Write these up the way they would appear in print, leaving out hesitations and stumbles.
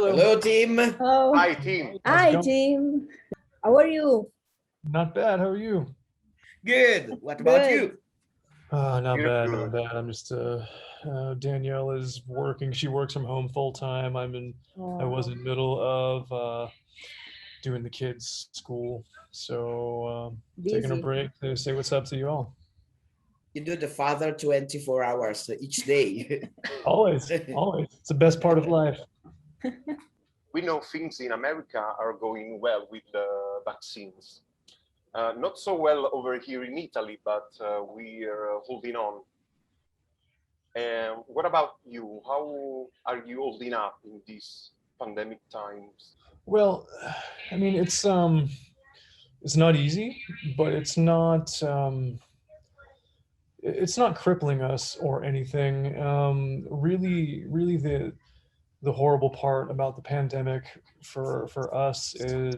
Hello, Tim. Oh, Hi, Tim. hi, Tim. How are you? Not bad. How are you? Good. What about Good. you? Not You're bad, good. not bad. I'm just Danielle is working. She works from home full time. I was in middle of doing the kids' school, so taking a Busy. break to say what's up to you all. You do the father 24 hours each day. Always, always. It's the best part of life. We know things in America are going well with the vaccines. Not so well over here in Italy, but we are holding on. And what about you? How are you holding up in these pandemic times? Well, I mean, it's not easy, but it's not crippling us or anything. Really, the horrible part about the pandemic for us is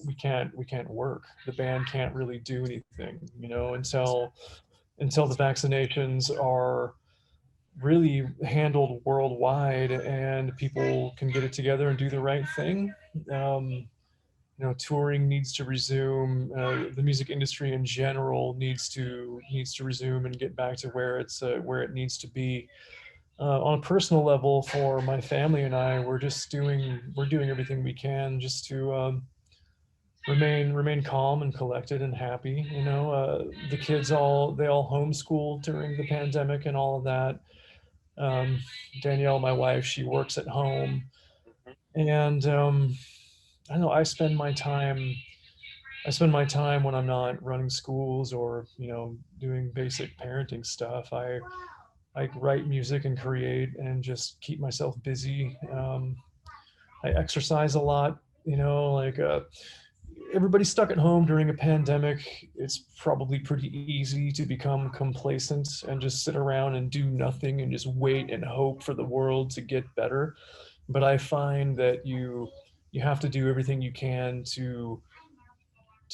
we can't work. The band can't really do anything, until the vaccinations are really handled worldwide and people can get it together and do the right thing. Touring needs to resume. The music industry in general needs to resume and get back to where it needs to be. On a personal level, for my family and I, we're doing everything we can just to remain calm and collected and happy. The kids all homeschool during the pandemic and all of that. Danielle, my wife, she works at home, Mhm. and I don't know. I spend my time when I'm not running schools or doing basic parenting stuff. I write music and create and just keep myself busy. I exercise a lot. Everybody's stuck at home during a pandemic. It's probably pretty easy to become complacent and just sit around and do nothing and just wait and hope for the world to get better. But I find that you have to do everything you can to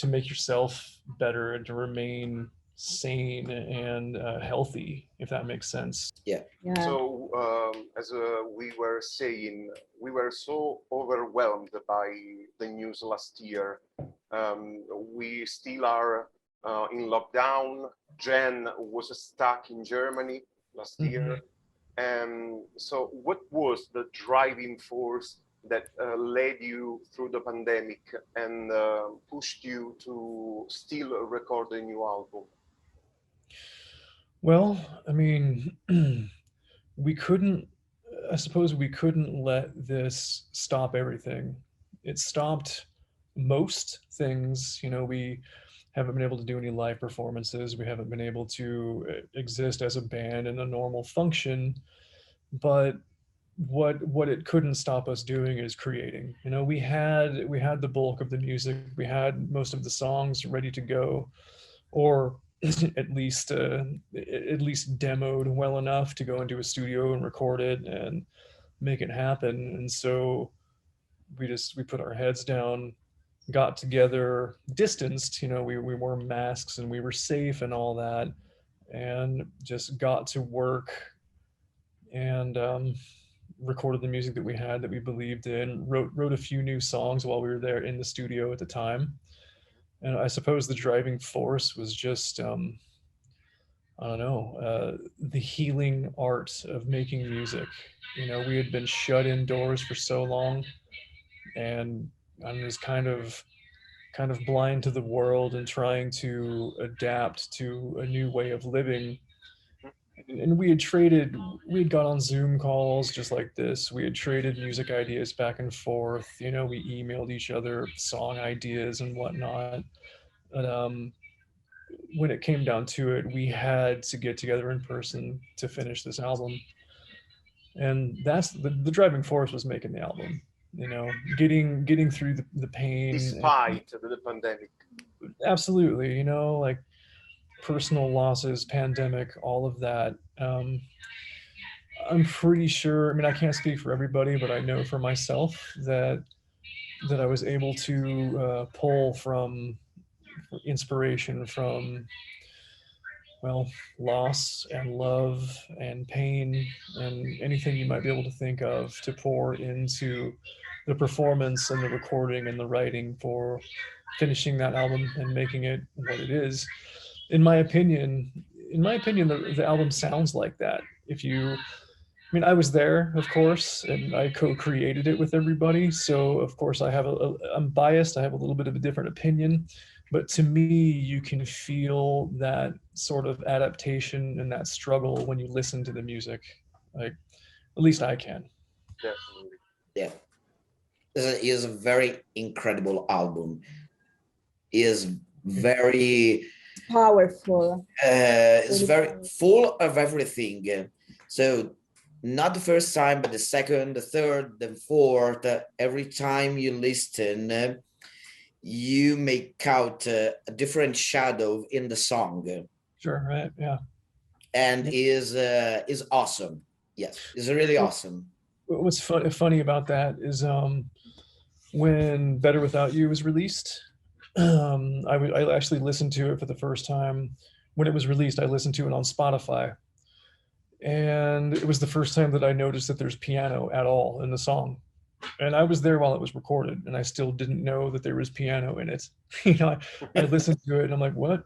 make yourself better and to remain sane and healthy, if that makes sense. Yeah. Yeah. So, as we were saying, we were so overwhelmed by the news last year. We still are in lockdown. Jen was stuck in Germany last year. So, what was the driving force that led you through the pandemic and pushed you to still record a new album? Well, I mean, we couldn't, I suppose we couldn't let this stop everything. It stopped most things. We haven't been able to do any live performances. We haven't been able to exist as a band in a normal function. But what it couldn't stop us doing is creating. We had the bulk of the music. We had most of the songs ready to go, or at least demoed well enough to go into a studio and record it and make it happen. And so we put our heads down, got together, distanced. We wore masks and we were safe and all that, and just got to work and recorded the music that we had, that we believed in, wrote a few new songs while we were there in the studio at the time. And I suppose the driving force was just I don't know, the healing art of making music. We had been shut indoors for so long, and I was kind of blind to the world and trying to adapt to a new way of living. And we had got on Zoom calls just like this. We had traded music ideas back and forth. We emailed each other song ideas and whatnot. But when it came down to it, we had to get together in person to finish this album. And that's the driving force was making the album. Getting through the pain. Despite the pandemic. Absolutely, like personal losses, pandemic, all of that. I'm pretty sure. I mean, I can't speak for everybody, but I know for myself that I was able to pull from inspiration from well, loss and love and pain and anything you might be able to think of to pour into the performance and the recording and the writing for finishing that album and making it what it is. In my opinion, the album sounds like that. I mean, I was there, of course, and I co-created it with everybody. So, of course, I'm biased. I have a little bit of a different opinion, but to me, you can feel that sort of adaptation and that struggle when you listen to the music. Like, at least I can. Definitely. Yeah, it is a very incredible album. It is very Powerful. it's very full of everything. So not the first time, but the second, the third, the fourth, every time you listen, you make out a different shadow in the song. Sure, right, yeah. And is awesome. Yes, it's really awesome. What's funny about that is when Better Without You was released, I actually listened to it for the first time. When it was released, I listened to it on Spotify. And it was the first time that I noticed that there's piano at all in the song. And I was there while it was recorded, and I still didn't know that there was piano in it. I listened to it and I'm like, what?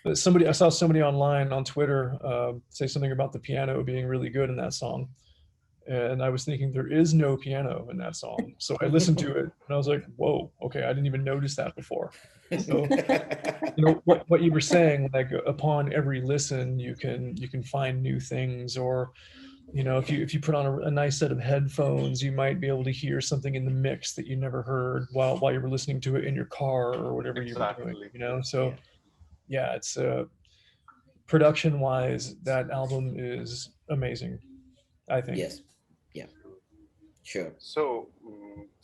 I saw somebody online on Twitter say something about the piano being really good in that song. And I was thinking there is no piano in that song. So I listened to it and I was like, whoa, okay, I didn't even notice that before. So, what you were saying, like upon every listen, you can find new things, or, if you put on a nice set of headphones, you might be able to hear something in the mix that you never heard while you were listening to it in your car or whatever you were doing, So yeah, it's production wise, that album is amazing, I think. Yes. Yeah. Sure. So,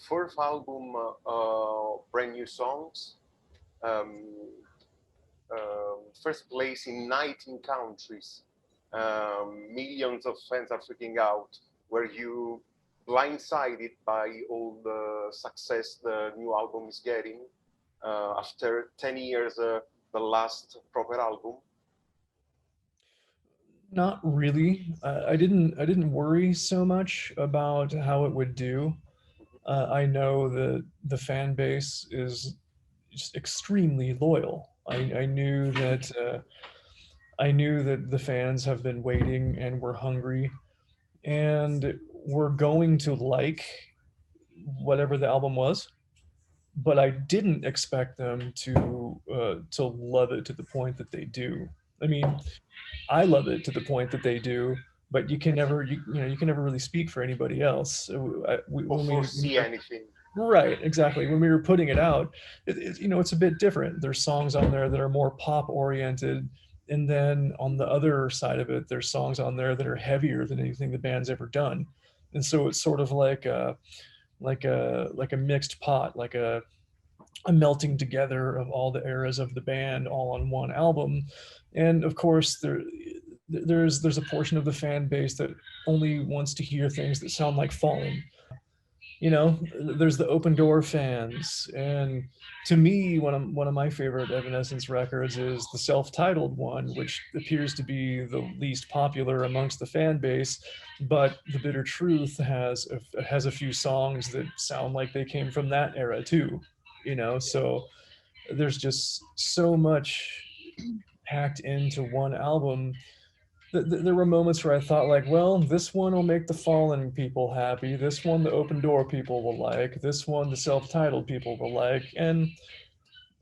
fourth album, brand new songs. First place in 19 countries. Millions of fans are freaking out. Were you blindsided by all the success the new album is getting? After 10 years, the last proper album? Not really. I didn't worry so much about how it would do. I know that the fan base is just extremely loyal. I knew that the fans have been waiting and were hungry, and were going to like whatever the album was. But I didn't expect them to love it to the point that they do. I mean, I love it to the point that they do, but you can never really speak for anybody else. So Or foresee anything. Right, exactly. When we were putting it out, it's a bit different. There's songs on there that are more pop oriented, and then on the other side of it, there's songs on there that are heavier than anything the band's ever done. And so it's sort of like a mixed pot, like a melting together of all the eras of the band all on one album. And of course, there's a portion of the fan base that only wants to hear things that sound like Fallen. There's the Open Door fans, and to me, one of my favorite Evanescence records is the self-titled one, which appears to be the least popular amongst the fan base. But The Bitter Truth has a few songs that sound like they came from that era too. So there's just so much packed into one album. There were moments where I thought, like, well, this one will make the Fallen people happy. This one, the Open Door people will like. This one, the self-titled people will like. And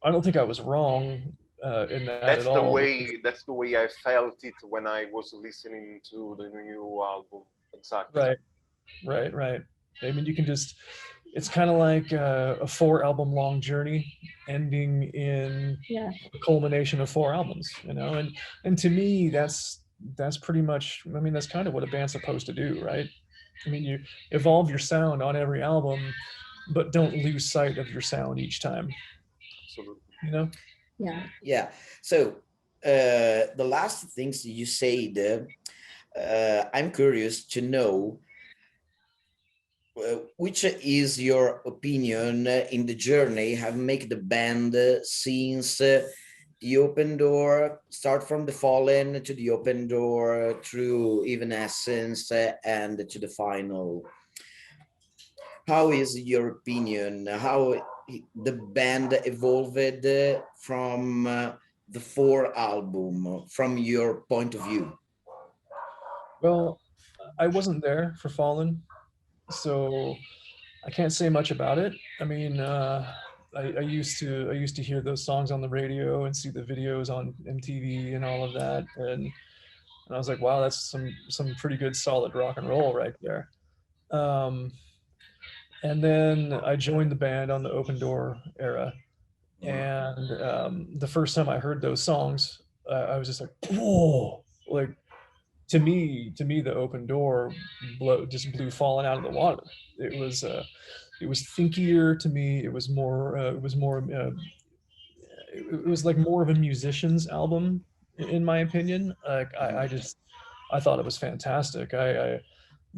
I don't think I was wrong in that at all. That's the way I felt it when I was listening to the new album. Exactly. Right. I mean, it's kind of like a 4-album long journey ending in a culmination of 4 albums, and to me, that's pretty much, I mean, that's kind of what a band's supposed to do, right? I mean, you evolve your sound on every album, but don't lose sight of your sound each time. Absolutely. Yeah. So the last things you said, I'm curious to know which is your opinion in the journey have made the band since the open door, start from the Fallen to the open door through Evanescence and to the final. How is your opinion? How the band evolved from the four album from your point of view? Well, I wasn't there for Fallen, so I can't say much about it. I mean, I used to hear those songs on the radio and see the videos on MTV and all of that, and I was like, wow, that's some pretty good solid rock and roll right there. Um, and then I joined the band on the Open Door era, and the first time I heard those songs, I was just like, whoa, like to me, the Open Door just blew Fallen out of the water. It was thinkier to me. It was like more of a musician's album, in my opinion. Like I thought it was fantastic. I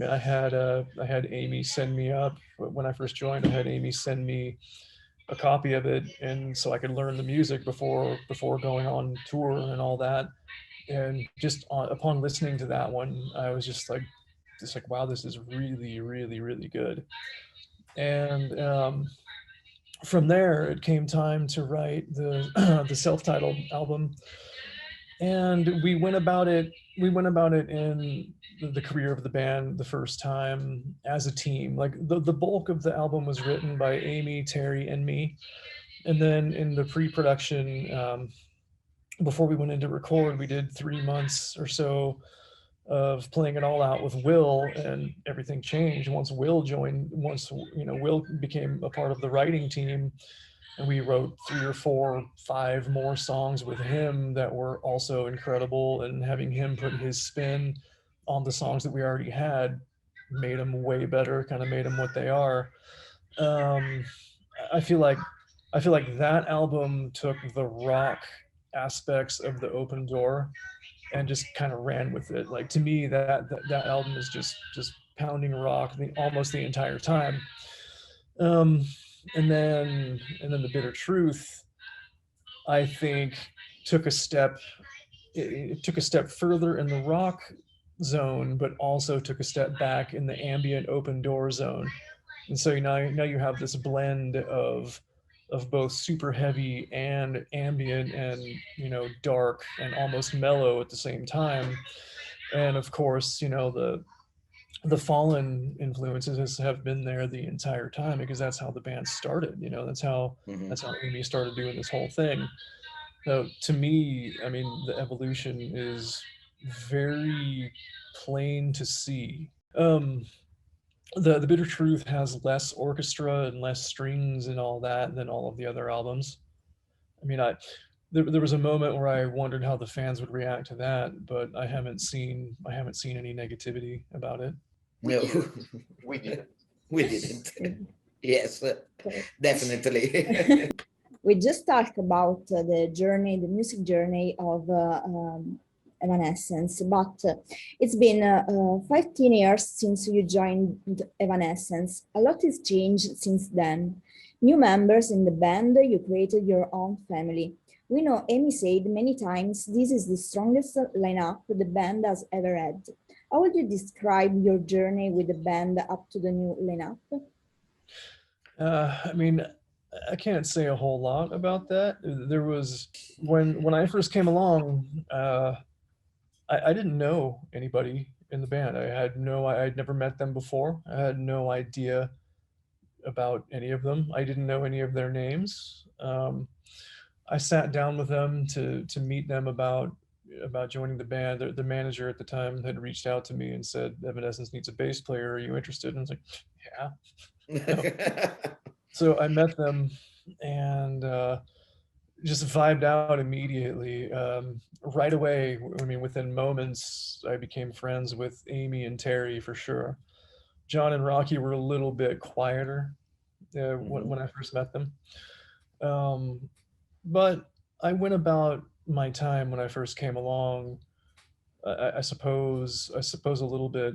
had Amy send me up when I first joined. I had Amy send me a copy of it, and so I could learn the music before going on tour and all that. And just upon listening to that one, I was just like, wow, this is really, really, really good. And from there, it came time to write the the self-titled album, and we went about it. We went about it in the career of the band the first time as a team. Like the bulk of the album was written by Amy, Terry, and me, and then in the pre-production. Before we went into record, we did 3 months or so of playing it all out with Will, and everything changed once Will joined. Once Will became a part of the writing team, and we wrote 3 or 4, 5 more songs with him that were also incredible. And having him put his spin on the songs that we already had made them way better. Kind of made them what they are. Um, I feel like that album took the rock aspects of the Open Door and just kind of ran with it. Like to me, that album is just pounding rock almost the entire time. Um, and then the Bitter Truth, I think, took a step. It took a step further in the rock zone, but also took a step back in the ambient Open Door zone. And so now you have this blend of both super heavy and ambient and dark and almost mellow at the same time. And of course, the Fallen influences have been there the entire time, because that's how the band started. That's how Amy started doing this whole thing. So to me, I mean, the evolution is very plain to see. The Bitter Truth has less orchestra and less strings and all that than all of the other albums. I mean, there was a moment where I wondered how the fans would react to that, but I haven't seen any negativity about it. No, We didn't. we didn't. Yes, definitely. We just talked about the journey, the music journey of Evanescence, but it's been 15 years since you joined Evanescence. A lot has changed since then. New members in the band, you created your own family. We know Amy said many times this is the strongest lineup the band has ever had. How would you describe your journey with the band up to the new lineup? I mean, I can't say a whole lot about that. There was when I first came along, I didn't know anybody in the band. I'd never met them before. I had no idea about any of them. I didn't know any of their names. I sat down with them to meet them about joining the band. The manager at the time had reached out to me and said, Evanescence needs a bass player. Are you interested? And I was like, yeah. So I met them and just vibed out immediately. Right away, I mean, within moments, I became friends with Amy and Terry for sure. John and Rocky were a little bit quieter when I first met them. But I went about my time when I first came along, I suppose a little bit,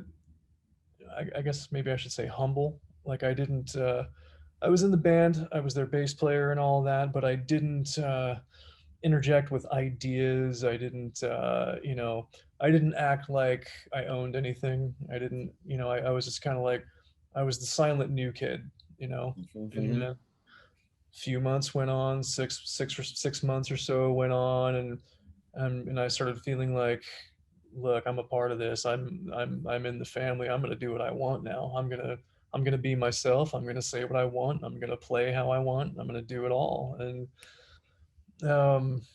I guess maybe I should say humble. Like I didn't, I was in the band, I was their bass player and all that, but I didn't interject with ideas. I didn't, you know, I didn't act like I owned anything. I didn't, you know, I was just kind of like, I was the silent new kid, you know. And a few months went on, 6 months or so went on, and I started feeling like, look, I'm a part of this. I'm in the family. I'm gonna do what I want now. I'm gonna be myself. I'm gonna say what I want. I'm gonna play how I want. I'm gonna do it all. And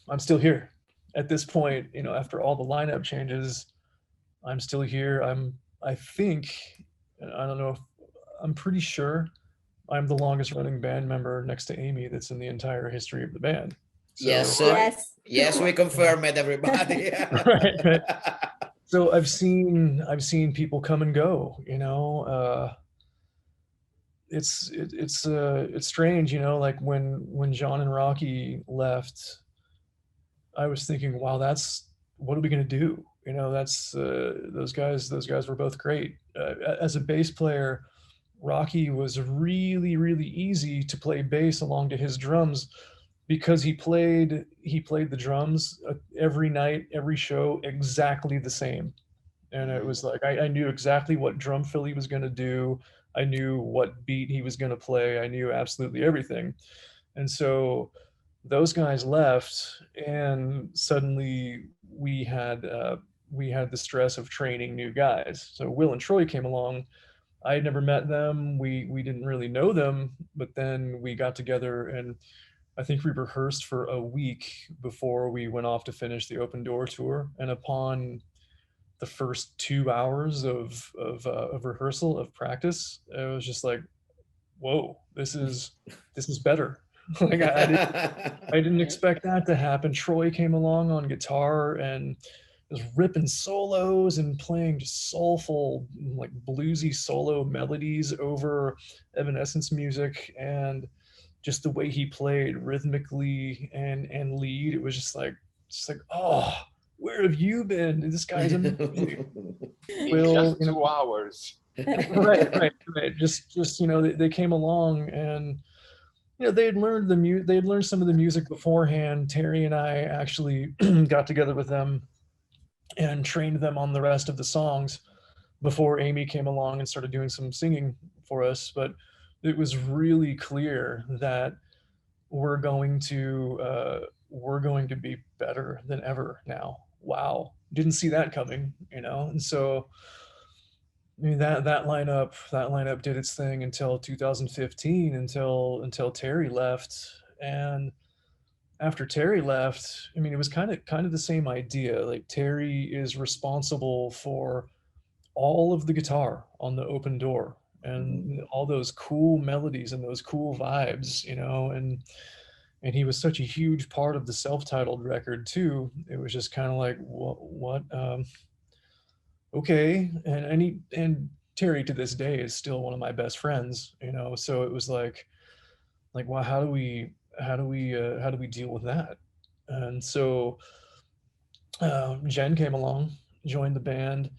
I'm still here at this point. You know, after all the lineup changes, I'm still here. I think, I don't know if, I'm pretty sure I'm the longest running band member next to Amy that's in the entire history of the band. So, yes, Yes. yes, we confirm it, everybody. right, right. So I've seen people come and go, you know. It's strange, you know, like when John and Rocky left, I was thinking, wow, that's, what are we gonna do? You know, that's those guys were both great. As a bass player, Rocky was really, really easy to play bass along to his drums, because he played the drums every night, every show, exactly the same. And it was like, I knew exactly what drum fill he was going to do. I knew what beat he was going to play. I knew absolutely everything. And so those guys left, and suddenly we had the stress of training new guys. So Will and Troy came along. I had never met them. We didn't really know them, but then we got together, and I think we rehearsed for a week before we went off to finish the Open Door tour. And upon the first 2 hours of rehearsal, of practice, it was just like, whoa, this is better. Like I didn't expect that to happen. Troy came along on guitar and was ripping solos and playing just soulful, like bluesy solo melodies over Evanescence music, and just the way he played rhythmically and lead, it was just like, oh, where have you been? This guy's amazing. In just 2 hours. right. Just you know, they came along, and you know, they had learned they had learned some of the music beforehand. Terry and I actually got together with them and trained them on the rest of the songs before Amy came along and started doing some singing for us. But it was really clear that we're going to be better than ever now. Wow, didn't see that coming, you know. And so, I mean, that lineup did its thing until 2015, until Terry left. And after Terry left, I mean, it was kind of the same idea. Like, Terry is responsible for all of the guitar on the Open Door and all those cool melodies and those cool vibes, you know. And he was such a huge part of the self-titled record too. It was just kind of like, what okay. And Terry to this day is still one of my best friends, you know. So it was like, well, how do we deal with that? And so Jen came along, joined the band,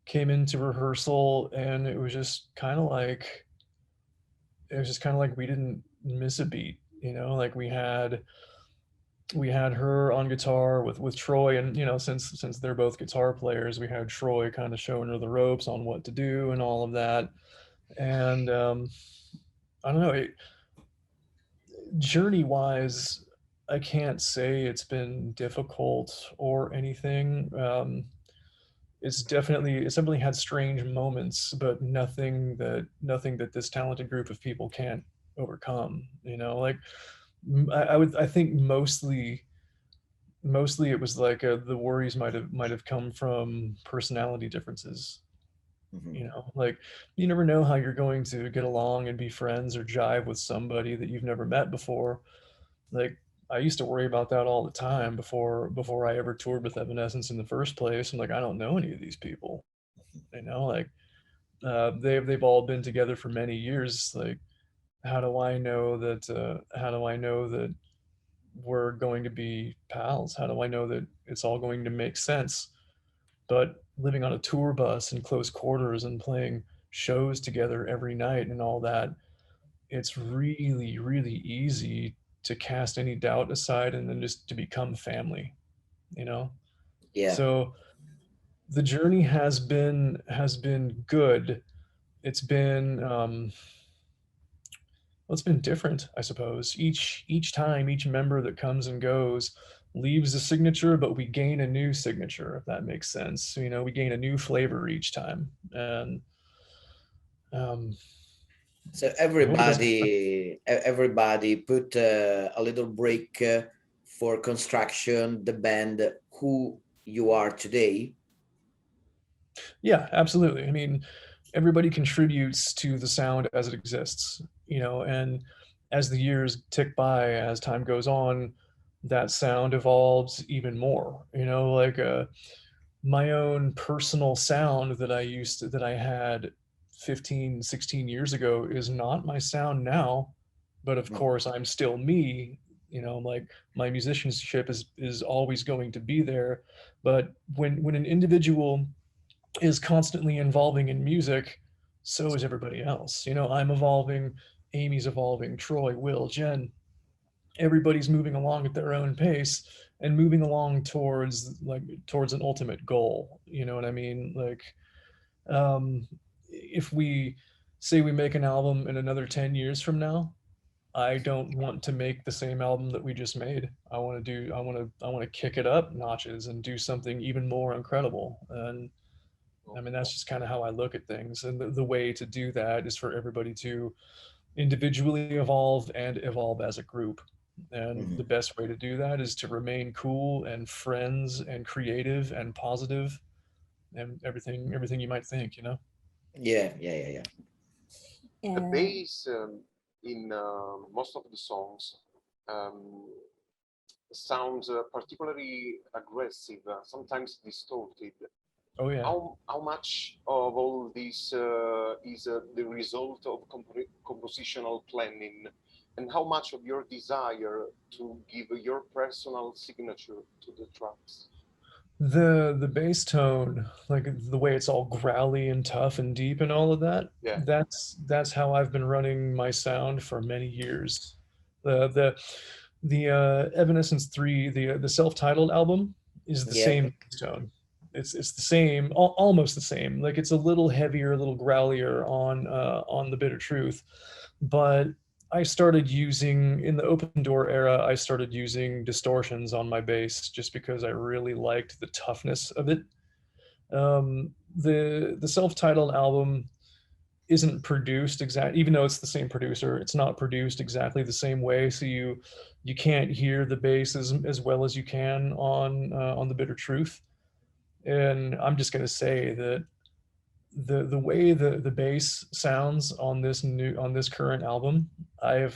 came into rehearsal, and it was just kind of like, we didn't miss a beat, you know. Like, we had her on guitar with Troy, and you know, since they're both guitar players, we had Troy kind of showing her the ropes on what to do and all of that. And I don't know, journey wise, I can't say it's been difficult or anything. It's definitely had strange moments, but nothing that this talented group of people can't overcome, you know. Like, I think mostly it was like, the worries might have come from personality differences. You know, like, you never know how you're going to get along and be friends or jive with somebody that you've never met before. Like, I used to worry about that all the time before I ever toured with Evanescence in the first place. I'm like, I don't know any of these people, you know. Like, they've all been together for many years. Like, how do I know that we're going to be pals? How do I know that it's all going to make sense? But living on a tour bus in close quarters and playing shows together every night and all that, it's really, really easy to cast any doubt aside and then just to become family, you know? Yeah. So the journey has been good. It's been well, it's been different, I suppose. Each time, each member that comes and goes leaves a signature, but we gain a new signature, if that makes sense. So, you know, we gain a new flavor each time, and um, So I hope it doesn't. everybody put a little break for construction, the band, who you are today. Yeah, absolutely. I mean, everybody contributes to the sound as it exists, you know, and as the years tick by, as time goes on, that sound evolves even more, you know, like my own personal sound that I had 15, 16 years ago is not my sound now, but of course I'm still me, you know, like my musicianship is always going to be there. But when an individual is constantly evolving in music, so is everybody else. You know, I'm evolving, Amy's evolving, Troy, Will, Jen, everybody's moving along at their own pace and moving along towards an ultimate goal. You know what I mean? Like, if we say we make an album in another 10 years from now, I don't want to make the same album that we just made. I want to kick it up notches and do something even more incredible. And I mean, that's just kind of how I look at things. And the way to do that is for everybody to individually evolve and evolve as a group. And the best way to do that is to remain cool and friends and creative and positive and everything you might think, you know? Yeah. The bass in most of the songs um, sounds particularly aggressive, sometimes distorted. Oh yeah. How much of all this is the result of compositional planning, and how much of your desire to give your personal signature to the tracks? The bass tone, like the way it's all growly and tough and deep and all of that, Yeah. that's how I've been running my sound for many years. The Evanescence 3, the self-titled album is the Yeah. same bass tone. It's the same, almost the same. Like it's a little heavier, a little growlier on the Bitter Truth, but I started using, in the Open Door era, I started using distortions on my bass just because I really liked the toughness of it. The self-titled album isn't produced even though it's the same producer, it's not produced exactly the same way. So you can't hear the bass as well as you can on the Bitter Truth. And I'm just gonna say that the way the bass sounds on this current album, I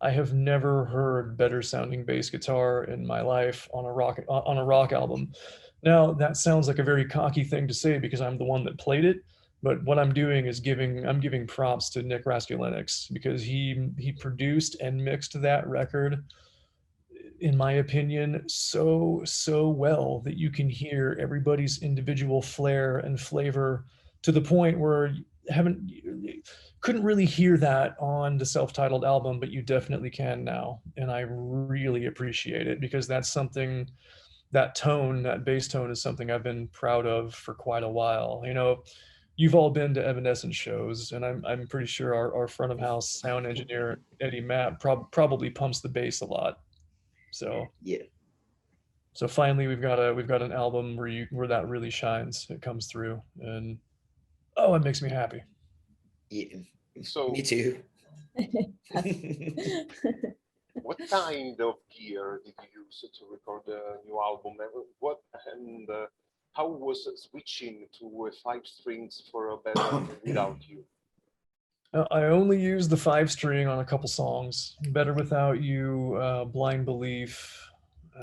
have never heard better sounding bass guitar in my life on a rock album. Now that sounds like a very cocky thing to say because I'm the one that played it, but what I'm doing is I'm giving props to Nick Raskulinecz because he produced and mixed that record, in my opinion, so well that you can hear everybody's individual flair and flavor to the point where couldn't really hear that on the self-titled album, but you definitely can now. And I really appreciate it because that's something, that bass tone is something I've been proud of for quite a while. You know, you've all been to Evanescence shows, and I'm pretty sure our front of house sound engineer, Eddie Mapp, probably pumps the bass a lot. So Yeah. so finally we've got an album where that really shines. It comes through, and oh, it makes me happy. Yeah. So Me too. what kind of gear did you use to record the new album? And how was switching to 5 strings for a better without you? I only use the 5-string on a couple songs. Better Without You, Blind Belief.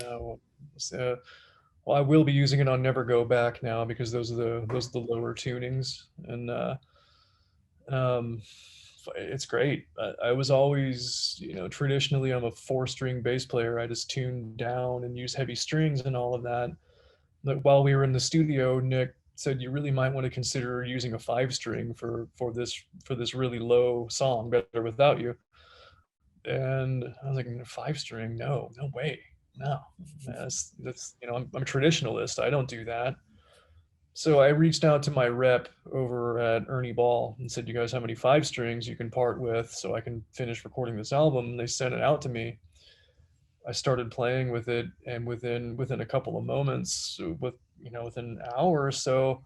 Well, I will be using it on Never Go Back now because those are the lower tunings, and it's great. I was always, you know, traditionally I'm a 4-string bass player. I just tune down and use heavy strings and all of that. But while we were in the studio, Nick said you really might want to consider using a 5-string for this really low song, Better Without You. And I was like, 5-string? No way. No, that's you know, I'm a traditionalist. I don't do that. So I reached out to my rep over at Ernie Ball and said, "You guys have any 5-strings you can part with so I can finish recording this album?" And they sent it out to me. I started playing with it, and within a couple of moments, within an hour or so,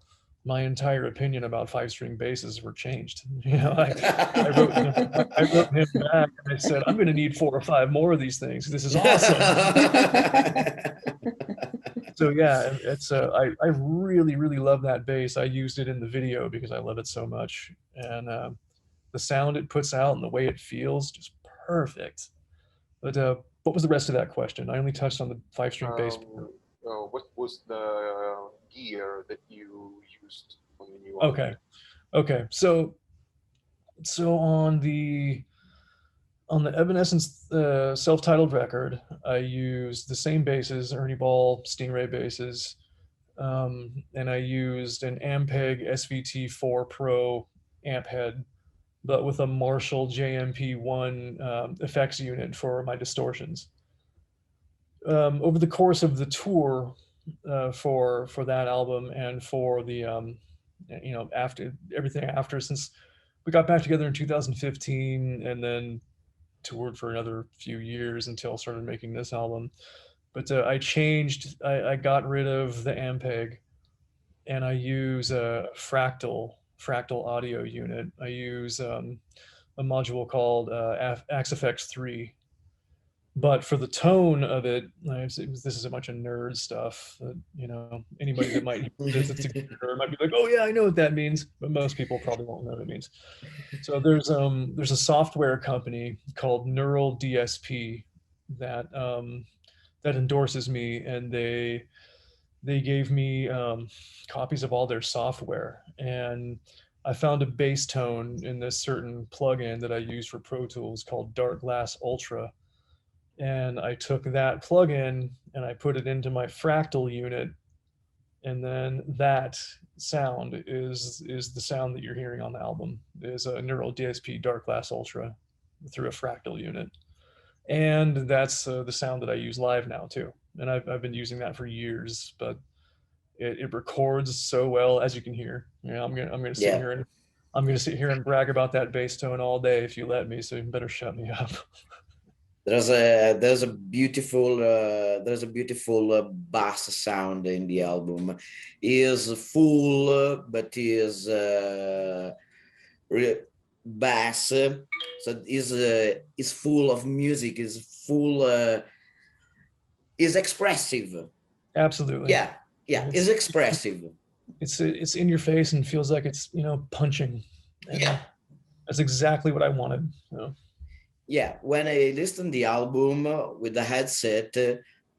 my entire opinion about 5-string basses were changed. I wrote him back and I said, "I'm going to need 4 or 5 more of these things. This is awesome." So yeah, it's I really love that bass. I used it in the video because I love it so much, and the sound it puts out and the way it feels, just perfect. But what was the rest of that question? I only touched on the 5-string bass. What was the gear that you used on the new album? Okay. So on the Evanescence self-titled record, I used the same basses, Ernie Ball Stingray basses, and I used an Ampeg SVT4 Pro amp head, but with a Marshall JMP1 effects unit for my distortions. Over the course of the tour for that album and for the after everything after, since we got back together in 2015 and then toured for another few years until I started making this album. But I got rid of the Ampeg and I use a fractal audio unit. I use a module called AXFX 3. But for the tone of it, this is a bunch of nerd stuff that, anybody that might hear this that's a nerd might be like, "Oh yeah, I know what that means," but most people probably won't know what it means. So there's a software company called Neural DSP that endorses me, and they gave me copies of all their software, and I found a bass tone in this certain plugin that I use for Pro Tools called Dark Glass Ultra. And I took that plugin and I put it into my fractal unit, and then that sound is the sound that you're hearing on the album, is a Neural DSP Dark Glass Ultra through a fractal unit, and that's the sound that I use live now too. And I've been using that for years, but it records so well, as you can hear. I'm gonna sit here and I'm gonna sit here and brag about that bass tone all day if you let me. So you better shut me up. There's a beautiful bass sound in the album. It is full, but is bass. So is full of music. Is full. Is expressive. Absolutely. Yeah. It's expressive. It's in your face and feels like it's punching. And that's exactly what I wanted. Yeah, when I listened to the album with the headset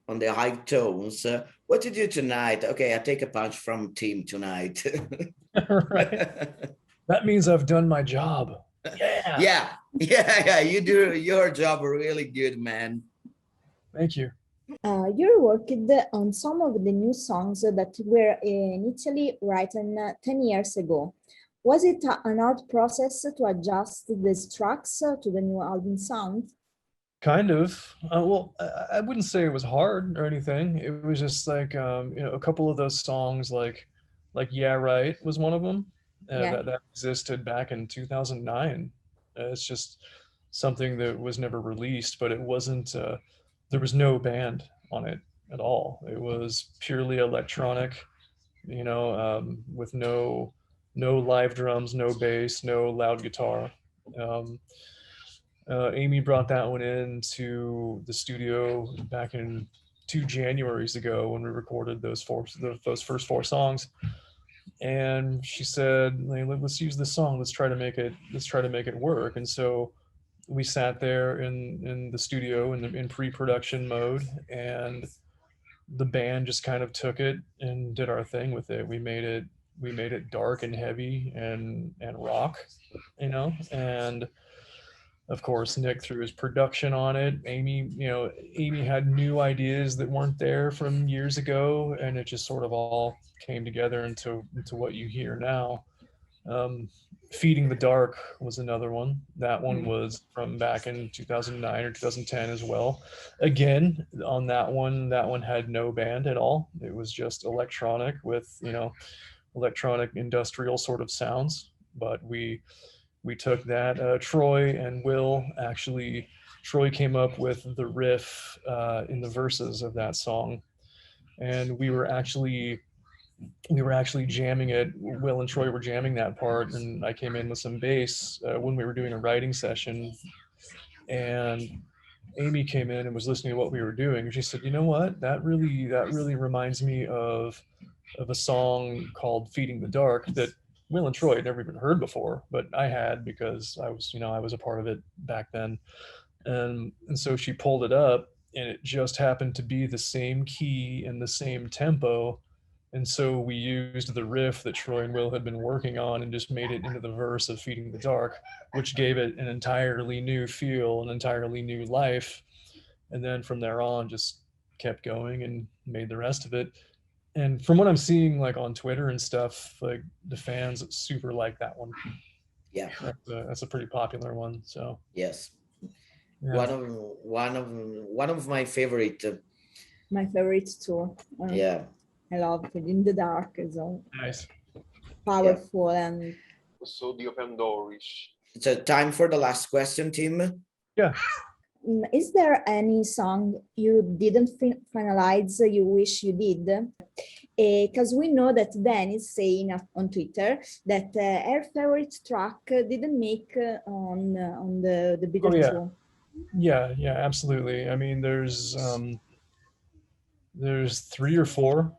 on the high tones, what to do tonight? Okay, I take a punch from Tim tonight. Right. That means I've done my job. Yeah. You do your job really good, man. Thank you. You worked on some of the new songs that were initially written 10 years ago. Was it an hard process to adjust these tracks to the new album sound? Kind of. Well, I wouldn't say it was hard or anything. It was just like, a couple of those songs, like "Yeah Right" was one of them that existed back in 2009. It's just something that was never released, but it wasn't. There was no band on it at all. It was purely electronic, with no live drums, no bass, no loud guitar. Amy brought that one into the studio back in 2 Januaries ago when we recorded those first 4 songs, and she said, "Let's use this song. Let's try to make it work." And so we sat there in the studio in pre-production mode, and the band just kind of took it and did our thing with it. We made it dark and heavy and rock, and of course Nick threw his production on it. Amy had new ideas that weren't there from years ago, and it just sort of all came together into what you hear now. Feeding the Dark was another one. That one was from back in 2009 or 2010 as well. Again, on that one had no band at all. It was just electronic with, you know, electronic industrial sort of sounds. But we took that. Troy and Will actually, Troy came up with the riff in the verses of that song, and we were actually jamming it. Will and Troy were jamming that part, and I came in with some bass when we were doing a writing session. And Amy came in and was listening to what we were doing, and she said, "You know what? That really reminds me of a song called Feeding the Dark that Will and Troy had never even heard before, but I had because I was a part of it back then." And so she pulled it up, and it just happened to be the same key and the same tempo. And so we used the riff that Troy and Will had been working on and just made it into the verse of Feeding the Dark, which gave it an entirely new feel, an entirely new life. And then from there on, just kept going and made the rest of it. And from what I'm seeing, like on Twitter and stuff, like the fans super like that one. Yeah, that's a pretty popular one. So yes, yeah. one of my favorite. My favorite too. Yeah, I love it. In the Dark is all Nice. powerful and So the open door-ish. so time for the last question, Tim. Yeah. Is there any song you didn't finalize you wish you did? Because we know that Dan is saying on Twitter that her favorite track didn't make on the video too. Yeah, absolutely. I mean, there's 3 or 4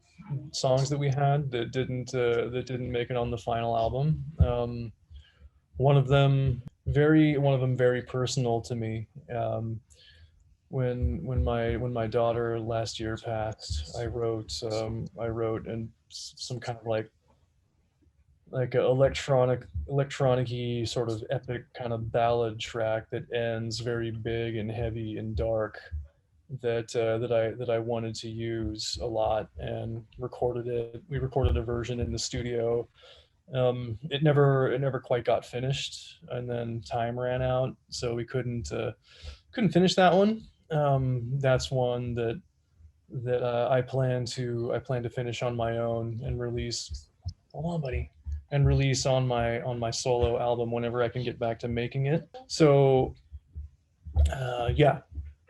songs that we had that didn't make it on the final album. One of them very personal to me. When my daughter last year passed, I wrote and some kind of like a electronic-y sort of epic kind of ballad track that ends very big and heavy and dark, that I wanted to use a lot, and recorded it. We recorded a version in the studio. It never quite got finished, and then time ran out, so we couldn't finish that one. That's one that I plan to finish on my own and release. Hold on, buddy. And release on my solo album whenever I can get back to making it. So yeah.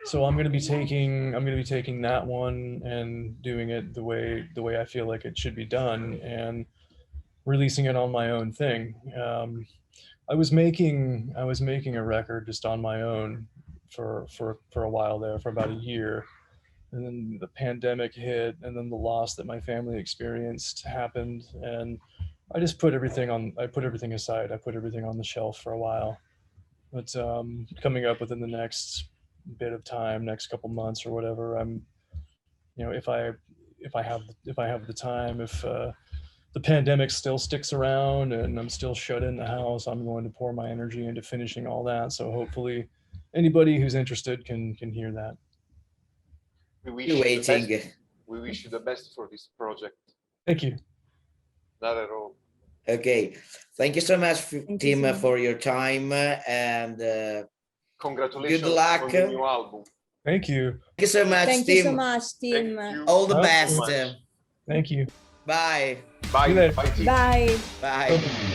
So I'm gonna be taking that one and doing it the way I feel like it should be done, and releasing it on my own thing. I was making a record just on my own for a while there, for about a year, and then the pandemic hit, and then the loss that my family experienced happened, and I just put everything aside. I put everything on the shelf for a while. But coming up within the next bit of time, next couple months or whatever, I'm, you know, if I have the time, if the pandemic still sticks around and I'm still shut in the house, I'm going to pour my energy into finishing all that. So hopefully anybody who's interested can hear that. We wish you the best for this project. Thank you. Not at all. Okay, thank you so much, Tim, for your time, and congratulations. Good luck on the new album. Thank you. Thank you so much, Thank Tim. you so much, Tim. All the best. Thank you. Bye. Bye. See you later. Bye. Tim. Bye. Bye.